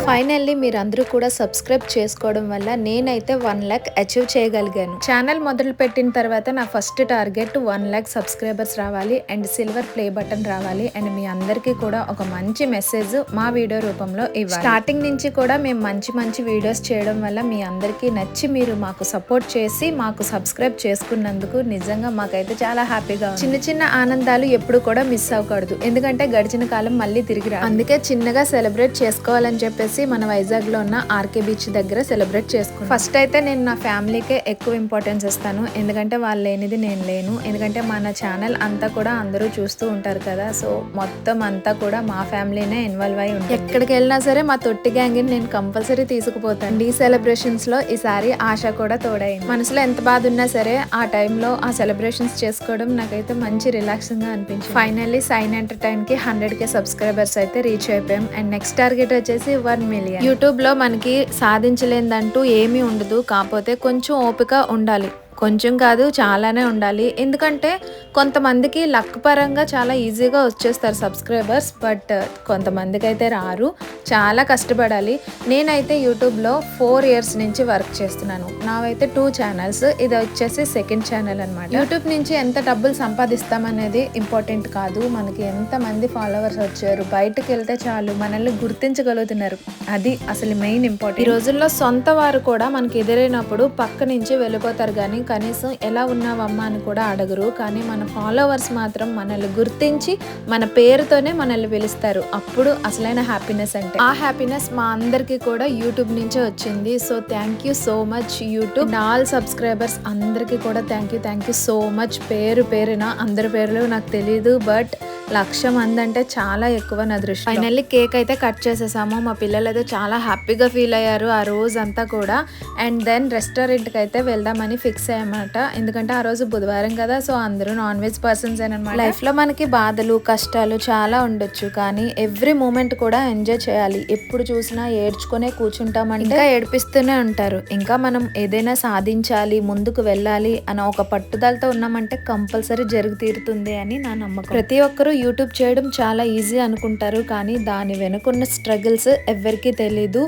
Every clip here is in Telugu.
ఫైనల్లీ మీరందరూ కూడా సబ్స్క్రైబ్ చేసుకోవడం వల్ల నేనైతే 1 లక్ అచీవ్ చేయగలిగాను. ఛానల్ మొదలు పెట్టిన తర్వాత నా ఫస్ట్ టార్గెట్ 1 లక్ సబ్స్క్రైబర్స్ రావాలి అండ్ సిల్వర్ ప్లే బటన్ రావాలి అండ్ మీ అందరికీ కూడా ఒక మంచి మెసేజ్ మా వీడియో రూపంలో ఇవ్వాలి. స్టార్టింగ్ నుంచి కూడా మేము మంచి వీడియోస్ చేయడం వల్ల మీ అందరికీ నచ్చి మీరు మాకు సపోర్ట్ చేసి మాకు సబ్స్క్రైబ్ చేసుకున్నందుకు నిజంగా మాకైతే చాలా హ్యాపీగా ఉంది. చిన్న ఆనందాలు ఎప్పుడు కూడా మిస్ అవ్వకూడదు, ఎందుకంటే గడిచిన కాలం మళ్ళీ తిరిగి రాదు. అందుకే చిన్నగా సెలబ్రేట్ చేసుకోవాలని చెప్పేసి మన వైజాగ్ లో ఉన్న ఆర్కే బీచ్ దగ్గర సెలబ్రేట్ చేసుకున్నాను. ఫస్ట్ అయితే నేను నా ఫ్యామిలీకే ఎక్కువ ఇంపార్టెన్స్ ఇస్తాను, ఎందుకంటే వాళ్ళు లేనిది నేను లేను. ఎందుకంటే మన ఛానల్ అంతా కూడా అందరూ చూస్తూ ఉంటారు కదా, సో మొత్తం అంతా కూడా మా ఫ్యామిలీనే ఇన్వాల్వ్ అయి ఉంటుంది. ఎక్కడికి వెళ్ళినా సరే మా తొట్టి గ్యాంగ్ నేను కంపల్సరీ తీసుకుపోతాను. ఈ సెలబ్రేషన్స్ లో ఈసారి ఆశ కూడా తోడైంది. మనసులో ఎంత బాధ ఉన్నా సరే ఆ టైంలో ఆ సెలబ్రేషన్స్ చేసుకోవడం నాకైతే మంచి రిలాక్సింగ్ గా అనిపించింది. ఫైనల్లీ సైన్ ఎంటర్టైన్ కి 100K సబ్స్క్రైబర్స్ అయితే రీచ్ అయిపోయాం అండ్ నెక్స్ట్ టార్గెట్ వచ్చేసి 1 మిలియన్. యూట్యూబ్ లో మనకి సాధించలేదంటూ ఏమీ ఉండదు, కాకపోతే కొంచెం ఓపిక ఉండాలి. కొంచెం కాదు చాలానే ఉండాలి, ఎందుకంటే కొంతమందికి లక్ పరంగా చాలా ఈజీగా వచ్చేస్తారు సబ్స్క్రైబర్స్, బట్ కొంతమందికి అయితే రారు, చాలా కష్టపడాలి. నేనైతే యూట్యూబ్లో 4 ఇయర్స్ నుంచి వర్క్ చేస్తున్నాను. నావైతే 2 ఛానల్స్, ఇది వచ్చేసి సెకండ్ ఛానల్ అనమాట. యూట్యూబ్ నుంచి ఎంత డబ్బులు సంపాదిస్తామనేది ఇంపార్టెంట్ కాదు, మనకి ఎంతమంది ఫాలోవర్స్ వచ్చారు, బయటకు వెళ్తే చాలు మనల్ని గుర్తించగలుగుతున్నారు, అది అసలు మెయిన్ ఇంపార్టెంట్. ఈ రోజుల్లో సొంత వారు కూడా మనకి ఎదురైనప్పుడు పక్క నుంచి వెళ్ళిపోతారు, కానీ కనీసం ఎలా ఉన్నావమ్మా అని కూడా అడగరు. కానీ మన ఫాలోవర్స్ మాత్రం మనల్ని గుర్తించి మన పేరుతోనే మనల్ని పిలుస్తారు, అప్పుడు అసలైన హ్యాపీనెస్ అంటే. ఆ హ్యాపీనెస్ మా అందరికీ కూడా యూట్యూబ్ నుంచే వచ్చింది. So thank you so much YouTube. All subscribers అందరికీ కూడా థ్యాంక్ యూ సో మచ్. పేరున అందరి పేర్లు నాకు తెలియదు, బట్ 1,00,000 మంది అంటే చాలా ఎక్కువ నా దృష్టి. ఫైనల్లీ కేక్ అయితే కట్ చేసేసాము. మా పిల్లలు అయితే చాలా హ్యాపీగా ఫీల్ అయ్యారు ఆ రోజు అంతా కూడా. అండ్ దెన్ రెస్టారెంట్కి అయితే వెళ్దామని ఫిక్స్ అయ్యామన్నమాట, ఎందుకంటే ఆ రోజు బుధవారం కదా, సో అందరూ నాన్ వెజ్ పర్సన్స్ అనమాట. లైఫ్లో మనకి బాధలు కష్టాలు చాలా ఉండొచ్చు, కానీ ఎవ్రీ మూమెంట్ కూడా ఎంజాయ్ చేయాలి. ఎప్పుడు చూసినా ఏడ్చుకునే కూర్చుంటామంటే ఇంకా ఏడిపిస్తూనే ఉంటారు. ఇంకా మనం ఏదైనా సాధించాలి, ముందుకు వెళ్ళాలి అన్న ఒక పట్టుదలతో ఉన్నామంటే కంపల్సరీ జరిగి తీరుతుంది అని నా నమ్మకం. ప్రతి ఒక్కరూ యూట్యూబ్ చేయడం చాలా ఈజీ అనుకుంటారు, కానీ దాని వెనుకున్న స్ట్రగుల్స్ ఎవరికీ తెలీదు.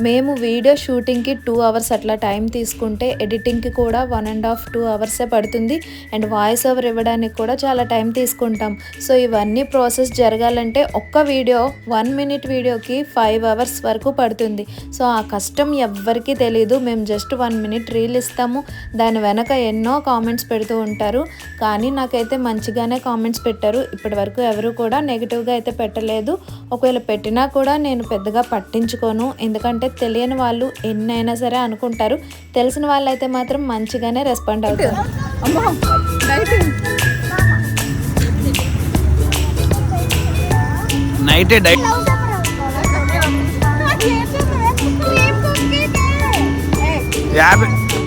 మేము వీడియో షూటింగ్కి 2 అవర్స్ అట్లా టైం తీసుకుంటే ఎడిటింగ్కి కూడా 1.5-2 అవర్సే పడుతుంది అండ్ వాయిస్ ఓవర్ ఇవ్వడానికి కూడా చాలా టైం తీసుకుంటాం. సో ఇవన్నీ ప్రాసెస్ జరగాలంటే ఒక్క వీడియో 1 మినిట్ వీడియోకి 5 అవర్స్ వరకు పడుతుంది. సో ఆ కష్టం ఎవ్వరికీ తెలీదు. మేము జస్ట్ 1 మినిట్ రీల్ ఇస్తాము, దాని వెనక ఎన్నో కామెంట్స్ పెడుతూ ఉంటారు, కానీ నాకైతే మంచిగానే కామెంట్స్ పెట్టారు. ఇప్పటి వరకు ఎవరు కూడా నెగిటివ్గా అయితే పెట్టలేదు. ఒకవేళ పెట్టినా కూడా నేను పెద్దగా పట్టించుకోను, ఎందుకంటే తెలియని వాళ్ళు ఎన్నైనా సరే అనుకుంటారు, తెలిసిన వాళ్ళు అయితే మాత్రం మంచిగానే రెస్పాండ్ అవుతారు.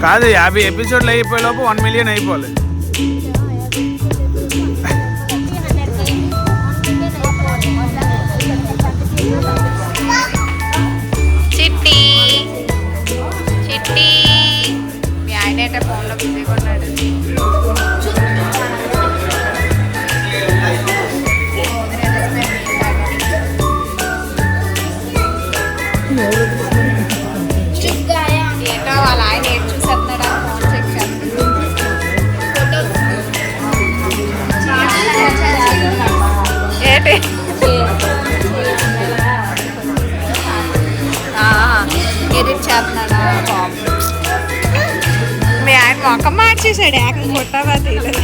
కాదు 50 ఎపిసోడ్లు అయిపోయే లోపు 1 మిలియన్ అయిపోవాలి. చిట్టి మీ ఆయన అయితే ఫోన్లో బిజీగా ఉన్నాడు. ఏంటో వాళ్ళ ఆయన ఏం చూసేస్తున్నాడా ఫోన్ చెక్ ఏంటి ఎడిట్ చేస్తున్నాడా బాబు. మీ ఆయన మొక్క మార్చేసాడు, ఏకంగా కొట్టావా తీయలేదు.